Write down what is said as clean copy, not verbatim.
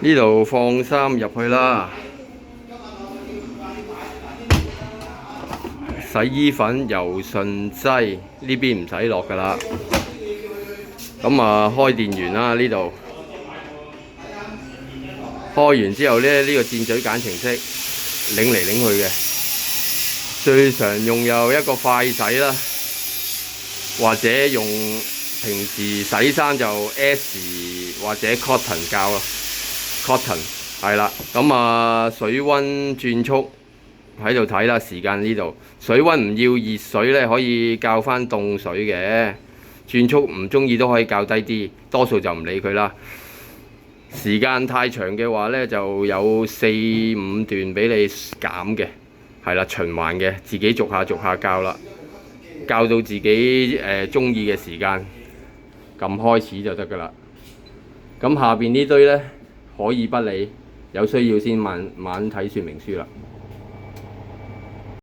呢度放衫入去啦，洗衣粉、柔順劑呢邊唔使落㗎啦。咁啊，開電源啦呢度。開完之後咧，呢個箭嘴揀程式擰嚟擰去嘅，最常用有一個快洗啦，或者用平時洗衫就 S 或者 cotton 膠咯 ，cotton 係啦。咁啊，水溫轉速喺度睇啦，時間呢度水溫唔要熱水咧，可以校翻凍水嘅，轉速唔中意都可以校低啲，多數就唔理佢啦。時間太長嘅話咧，就有4、5段俾你減嘅，係啦，循環嘅，自己逐下校啦，校到自己中意嘅時間，撳開始就得㗎啦。咁下邊呢堆咧可以不理，有需要先慢慢睇說明書啦。